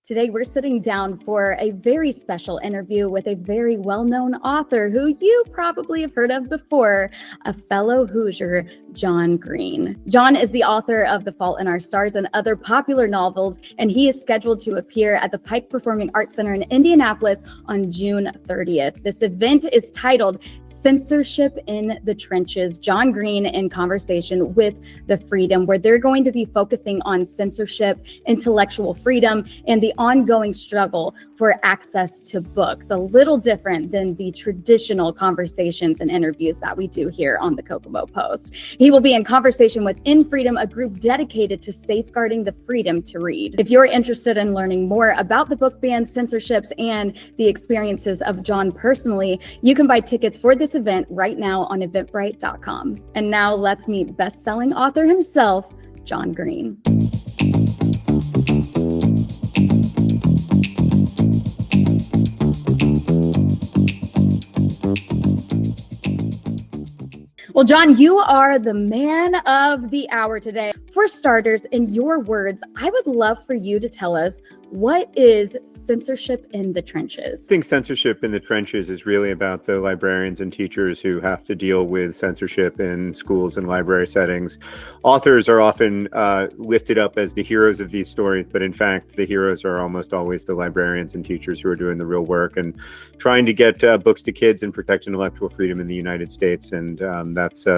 Today, we're sitting down for a very special interview with a very well-known author who you probably have heard of before, a fellow Hoosier, John Green. John is the author of The Fault in Our Stars and other popular novels, and he is scheduled to appear at the Pike Performing Arts Center in Indianapolis on June 30th. This event is titled Censorship in the Trenches, John Green in conversation with the Freedom, where they're going to be focusing on censorship, intellectual freedom, and the ongoing struggle for access to books, a little different than the traditional conversations and interviews that we do here on the Kokomo Post. He will be in conversation with In Freedom, a group dedicated to safeguarding the freedom to read. If you're interested in learning more about the book ban, censorships, and the experiences of John personally, you can buy tickets for this event right now on eventbrite.com. And now let's meet best-selling author himself, John Green. Well, John, you are the man of the hour today. For starters, in your words, I would love for you to tell us, what is censorship in the trenches? I think censorship in the trenches is really about the librarians and teachers who have to deal with censorship in schools and library settings. Authors are often lifted up as the heroes of these stories, but in fact, the heroes are almost always the librarians and teachers who are doing the real work and trying to get books to kids and protect intellectual freedom in the United States. And that's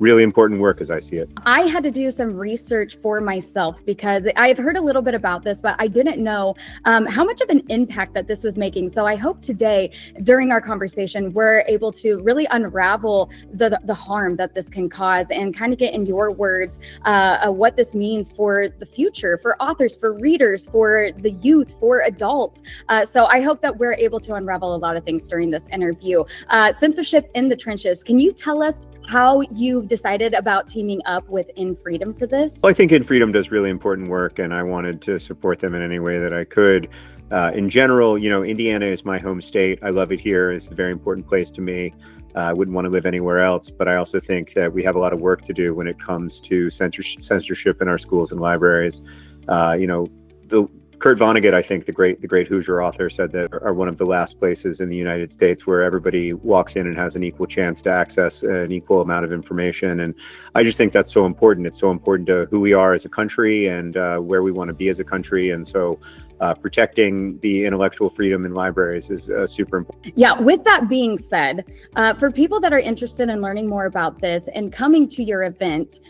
really important work as I see it. I had to do some research for myself because I've heard a little bit about this, but I didn't know how much of an impact that this was making. So I hope today, during our conversation, we're able to really unravel the harm that this can cause and kind of get in your words what this means for the future, for authors, for readers, for the youth, for adults. So I hope that we're able to unravel a lot of things during this interview. Censorship in the trenches. Can you tell us how you decided about teaming up with In Freedom for this? Well, I think In Freedom does really important work, and I wanted to support them in any way that I could. In general, Indiana is my home state. I love it here. It's a very important place to me. I wouldn't want to live anywhere else, but I also think that we have a lot of work to do when it comes to censorship in our schools and libraries. Kurt Vonnegut, I think the great Hoosier author, said that are one of the last places in the United States where everybody walks in and has an equal chance to access an equal amount of information. And I just think that's so important. It's so important to who we are as a country and where we want to be as a country. And so protecting the intellectual freedom in libraries is super important. Yeah, with that being said, for people that are interested in learning more about this and coming to your event,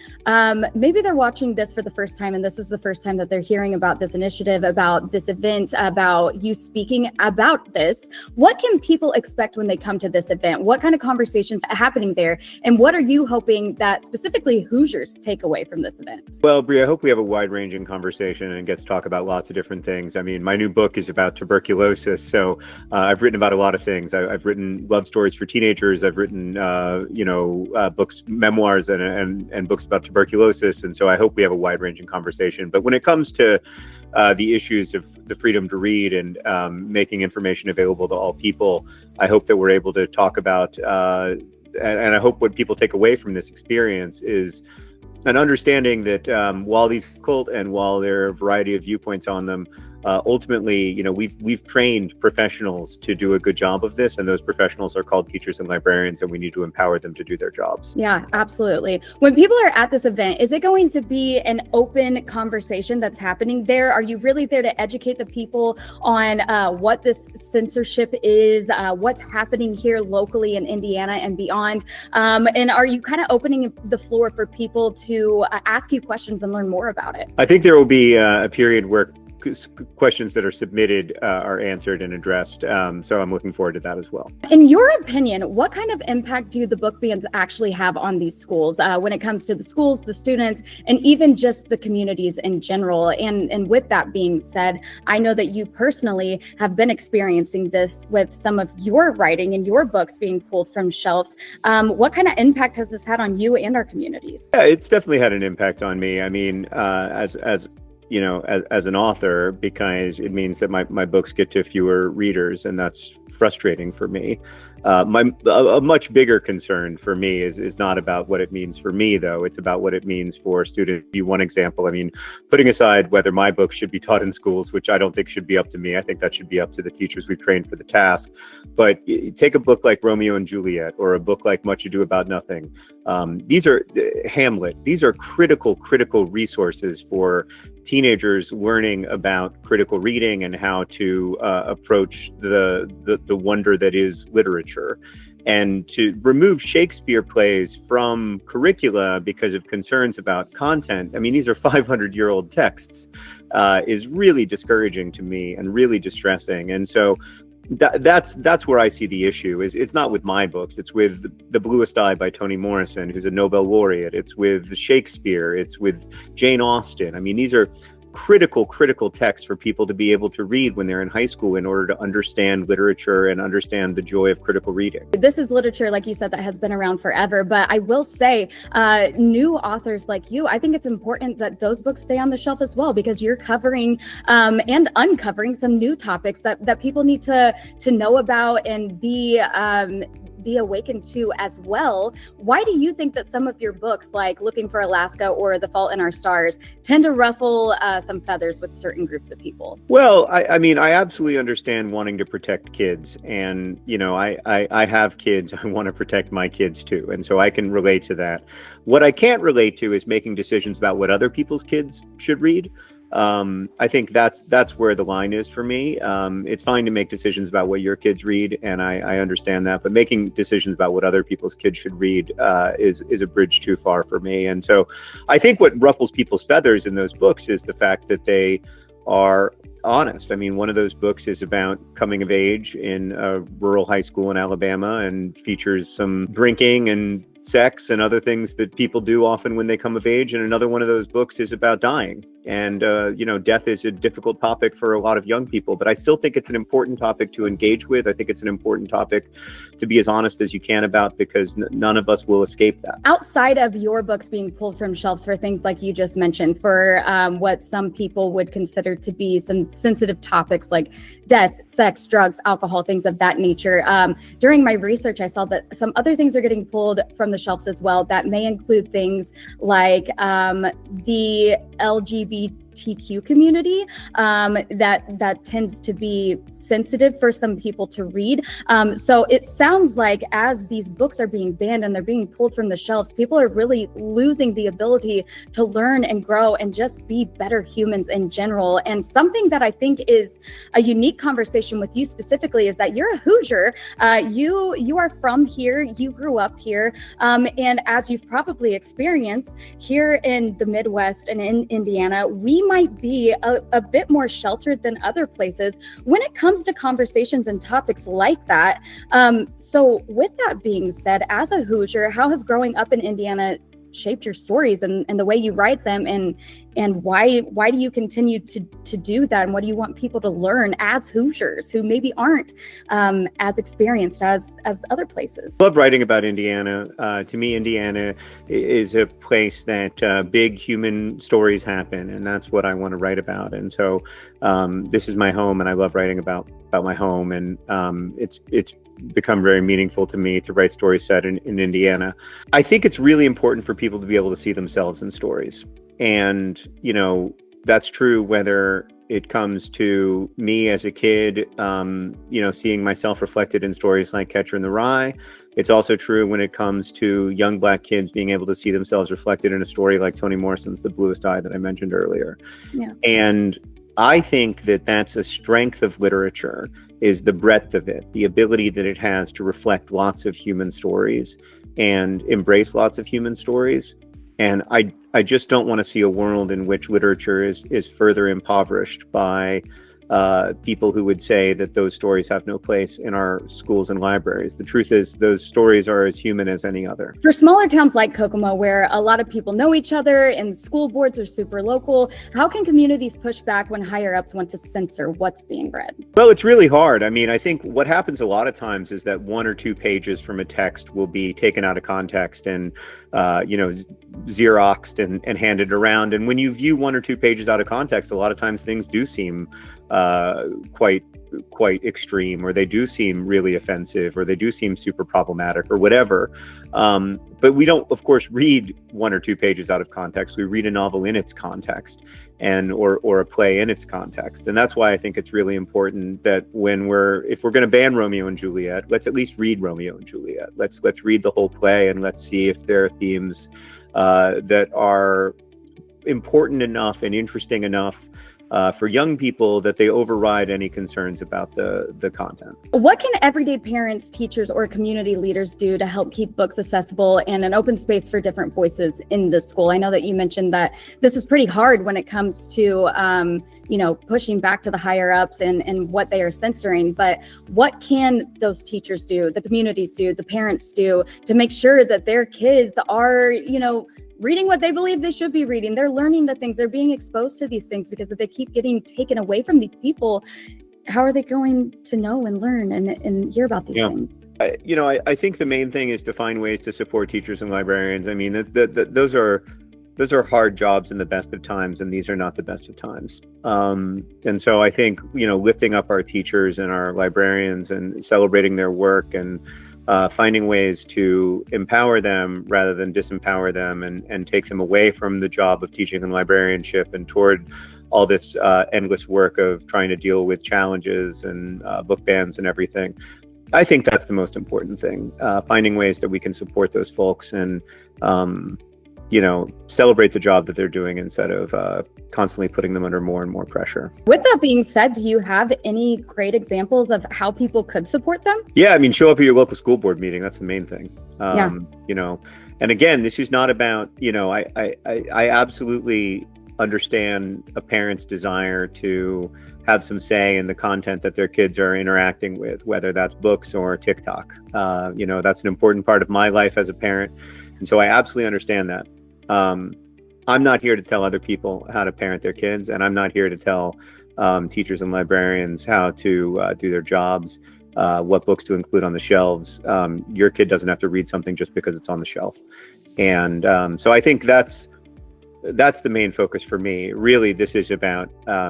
maybe they're watching this for the first time and this is the first time that they're hearing about this initiative, about this event, about you speaking about this. What can people expect when they come to this event? What kind of conversations are happening there? And what are you hoping that specifically Hoosiers take away from this event? Well, Bree, I hope we have a wide-ranging conversation and get to talk about lots of different things. I mean, my new book is about tuberculosis, so I've written about a lot of things. I've written love stories for teenagers. I've written, books, memoirs, and books about tuberculosis. And so I hope we have a wide-ranging conversation. But when it comes to the issues of the freedom to read and making information available to all people, I hope that we're able to talk about, and I hope what people take away from this experience is an understanding that while these cult and while there are a variety of viewpoints on them, ultimately, we've trained professionals to do a good job of this, and those professionals are called teachers and librarians, and we need to empower them to do their jobs. Yeah, absolutely. When people are at this event, is it going to be an open conversation that's happening there? Are you really there to educate the people on what this censorship is, what's happening here locally in Indiana and beyond? And are you kind of opening the floor for people to ask you questions and learn more about it? I think there will be a period where questions that are submitted are answered and addressed. So I'm looking forward to that as well. In your opinion, what kind of impact do the book bans actually have on these schools when it comes to the schools, the students, and even just the communities in general? And with that being said, I know that you personally have been experiencing this with some of your writing and your books being pulled from shelves. What kind of impact has this had on you and our communities? Yeah, it's definitely had an impact on me. I mean, as as an author, because it means that my books get to fewer readers, and that's frustrating for me. A much bigger concern for me is not about what it means for me, though. It's about what it means for students. One example, I mean, putting aside whether my books should be taught in schools, which I don't think should be up to me. I think that should be up to the teachers we've trained for the task. But take a book like Romeo and Juliet, or a book like Much Ado About Nothing. These are Hamlet. These are critical resources for teenagers learning about critical reading and how to approach the wonder that is literature. And to remove Shakespeare plays from curricula because of concerns about content, I mean, these are 500-year-old texts, is really discouraging to me and really distressing. And so that's where I see the issue. It's not with my books. It's with The Bluest Eye by Toni Morrison, who's a Nobel laureate. It's with Shakespeare. It's with Jane Austen. I mean, these are critical texts for people to be able to read when they're in high school in order to understand literature and understand the joy of critical reading. This is literature, like you said, that has been around forever. But I will say, new authors like you, I think it's important that those books stay on the shelf as well, because you're covering and uncovering some new topics that people need to know about and be awakened to as well. Why do you think that some of your books, like Looking for Alaska or The Fault in Our Stars, tend to ruffle some feathers with certain groups of people? Well, I mean, I absolutely understand wanting to protect kids. And, I have kids. I want to protect my kids too. And so I can relate to that. What I can't relate to is making decisions about what other people's kids should read. I think that's where the line is for me. It's fine to make decisions about what your kids read, and I understand that, but making decisions about what other people's kids should read is a bridge too far for me. And so I think what ruffles people's feathers in those books is the fact that they are honest. I mean, one of those books is about coming of age in a rural high school in Alabama and features some drinking and sex and other things that people do often when they come of age. And another one of those books is about dying. And, death is a difficult topic for a lot of young people, but I still think it's an important topic to engage with. I think it's an important topic to be as honest as you can about, because none of us will escape that. Outside of your books being pulled from shelves for things like you just mentioned, for what some people would consider to be some sensitive topics like death, sex, drugs, alcohol, things of that nature, during my research, I saw that some other things are getting pulled from the shelves as well. That may include things like the LGBTQ community, that tends to be sensitive for some people to read. So it sounds like as these books are being banned and they're being pulled from the shelves, people are really losing the ability to learn and grow and just be better humans in general. And something that I think is a unique conversation with you specifically is that you're a Hoosier. You are from here. You grew up here. And as you've probably experienced here in the Midwest and in Indiana, we might be a bit more sheltered than other places when it comes to conversations and topics like that. So with that being said, as a Hoosier, how has growing up in Indiana shaped your stories and the way you write them, and why do you continue to do that, and what do you want people to learn as Hoosiers who maybe aren't as experienced as other places? I love writing about Indiana. To me, Indiana is a place that big human stories happen, and that's what I want to write about. And so this is my home, and I love writing about my home, and it's become very meaningful to me to write stories set in Indiana. I think it's really important for people to be able to see themselves in stories. And, that's true whether it comes to me as a kid, seeing myself reflected in stories like Catcher in the Rye. It's also true when it comes to young Black kids being able to see themselves reflected in a story like Toni Morrison's The Bluest Eye that I mentioned earlier. Yeah. And I think that that's a strength of literature, is the breadth of it, the ability that it has to reflect lots of human stories and embrace lots of human stories. And I just don't want to see a world in which literature is further impoverished by people who would say that those stories have no place in our schools and libraries. The truth is, those stories are as human as any other. For smaller towns like Kokomo, where a lot of people know each other and school boards are super local, how can communities push back when higher ups want to censor what's being read? Well, it's really hard. I mean, I think what happens a lot of times is that 1 or 2 pages from a text will be taken out of context and, Xeroxed and handed around. And when you view 1 or 2 pages out of context, a lot of times things do seem quite extreme, or they do seem really offensive, or they do seem super problematic, or whatever. But we don't, of course, read 1 or 2 pages out of context. We read a novel in its context, or a play in its context. And that's why I think it's really important that if we're going to ban Romeo and Juliet, let's at least read Romeo and Juliet. Let's read the whole play, and let's see if there are themes that are important enough and interesting enough for young people that they override any concerns about the content. What can everyday parents, teachers, or community leaders do to help keep books accessible and an open space for different voices in the school? I know that you mentioned that this is pretty hard when it comes to pushing back to the higher ups and what they are censoring, but what can those teachers do, the communities do, the parents do to make sure that their kids are, reading what they believe they should be reading? They're learning the things, they're being exposed to these things, because if they keep getting taken away from these people, how are they going to know and learn and hear about these things? I think the main thing is to find ways to support teachers and librarians. I mean, those are hard jobs in the best of times, and these are not the best of times. And so I think, lifting up our teachers and our librarians and celebrating their work and finding ways to empower them rather than disempower them, and take them away from the job of teaching and librarianship and toward all this endless work of trying to deal with challenges and book bans and everything. I think that's the most important thing, finding ways that we can support those folks and, celebrate the job that they're doing instead of constantly putting them under more and more pressure. With that being said, do you have any great examples of how people could support them? Yeah, I mean, show up at your local school board meeting. That's the main thing. And again, this is not about, I absolutely understand a parent's desire to have some say in the content that their kids are interacting with, whether that's books or TikTok. That's an important part of my life as a parent. And so I absolutely understand that. I'm not here to tell other people how to parent their kids, and I'm not here to tell teachers and librarians how to do their jobs, what books to include on the shelves. Your kid doesn't have to read something just because it's on the shelf. And so I think that's the main focus for me. Really, this is about,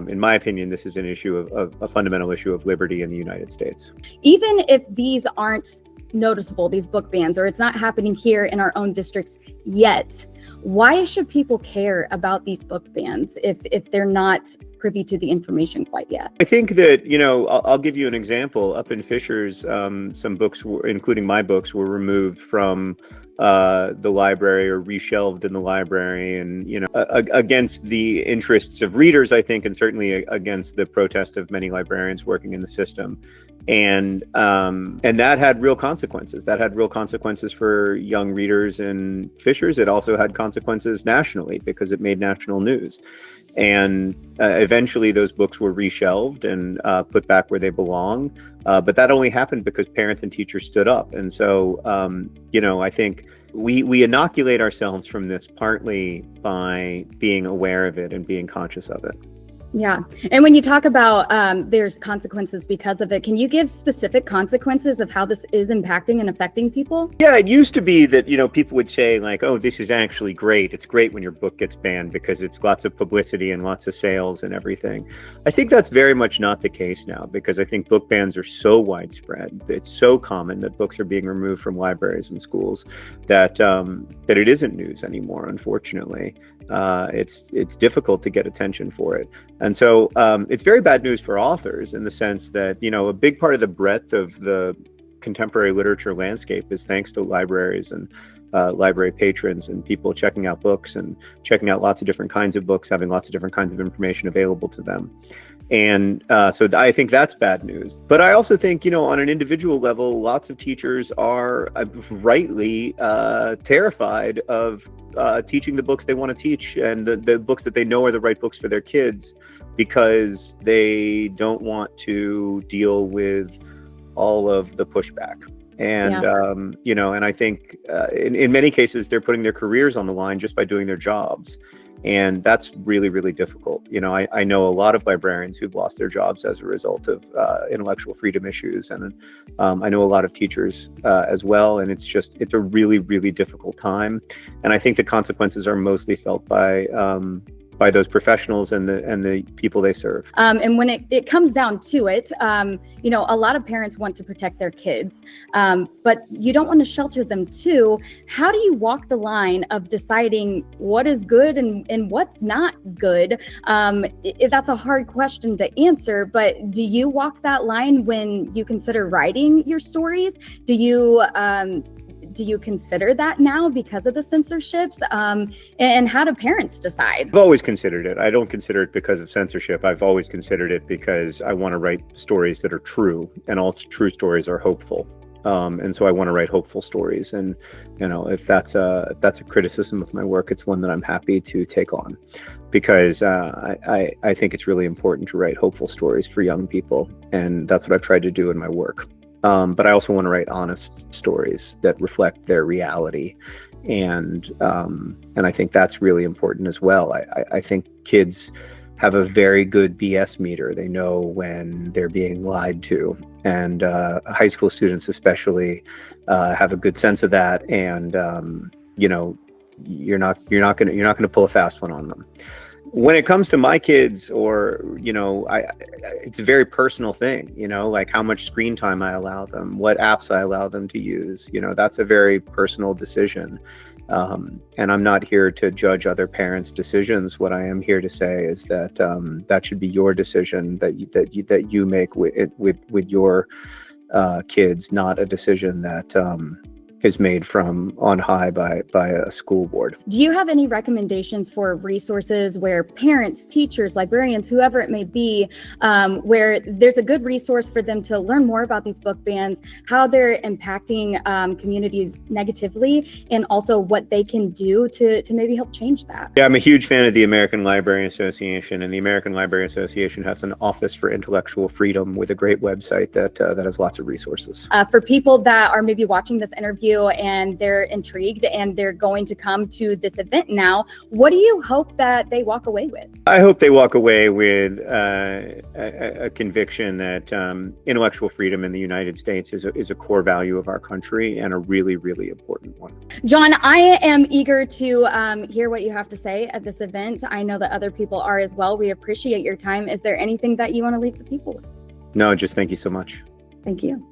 in my opinion, this is an issue of a fundamental issue of liberty in the United States. Even if these aren't noticeable, these book bans, or it's not happening here in our own districts yet, why should people care about these book bans if they're not privy to the information quite yet? I think that, I'll give you an example. Up in Fishers, some books, including my books, were removed from the library or reshelved in the library, and against the interests of readers, I think, and certainly against the protest of many librarians working in the system. And that had real consequences. That had real consequences for young readers in Fishers. It also had consequences nationally because it made national news. And eventually those books were reshelved and put back where they belong. But that only happened because parents and teachers stood up. And so, I think we inoculate ourselves from this partly by being aware of it and being conscious of it. Yeah. And when you talk about there's consequences because of it, can you give specific consequences of how this is impacting and affecting people? Yeah, it used to be that, people would say like, oh, this is actually great. It's great when your book gets banned because it's lots of publicity and lots of sales and everything. I think that's very much not the case now, because I think book bans are so widespread. It's so common that books are being removed from libraries and schools that it isn't news anymore, unfortunately. It's difficult to get attention for it. And so it's very bad news for authors in the sense that, a big part of the breadth of the contemporary literature landscape is thanks to libraries and library patrons and people checking out books and checking out lots of different kinds of books, having lots of different kinds of information available to them. And so I think that's bad news. But I also think, on an individual level, lots of teachers are rightly terrified of teaching the books they want to teach and the books that they know are the right books for their kids because they don't want to deal with all of the pushback. And, and I think in many cases, they're putting their careers on the line just by doing their jobs. And that's really, really difficult. I know a lot of librarians who've lost their jobs as a result of intellectual freedom issues. And I know a lot of teachers as well. And it's a really, really difficult time. And I think the consequences are mostly felt by those professionals and the people they serve. And when it comes down to it, a lot of parents want to protect their kids, but you don't want to shelter them too. How do you walk the line of deciding what is good and what's not good? That's a hard question to answer, but do you walk that line when you consider writing your stories? Do you consider that now because of the censorships? And how do parents decide? I've always considered it. I don't consider it because of censorship. I've always considered it because I want to write stories that are true, and all true stories are hopeful. And so I want to write hopeful stories. And if that's a criticism of my work, it's one that I'm happy to take on, because I think it's really important to write hopeful stories for young people, and that's what I've tried to do in my work. But I also want to write honest stories that reflect their reality. And I think that's really important as well. I think kids have a very good BS meter. They know when they're being lied to. And high school students especially have a good sense of that. And, you're not going to pull a fast one on them. When it comes to my kids, or, it's a very personal thing, like how much screen time I allow them, what apps I allow them to use, that's a very personal decision. And I'm not here to judge other parents' decisions. What I am here to say is that that should be your decision that you make with your kids, not a decision that is made from on high by a school board. Do you have any recommendations for resources where parents, teachers, librarians, whoever it may be, where there's a good resource for them to learn more about these book bans, how they're impacting communities negatively, and also what they can do to maybe help change that? Yeah, I'm a huge fan of the American Library Association, and the American Library Association has an Office for Intellectual Freedom with a great website that has lots of resources. For people that are maybe watching this interview and they're intrigued and they're going to come to this event now, what do you hope that they walk away with? I hope they walk away with a conviction that intellectual freedom in the United States is a core value of our country, and a really, really important one. John, I am eager to hear what you have to say at this event. I know that other people are as well. We appreciate your time. Is there anything that you want to leave the people with? No, just thank you so much. Thank you.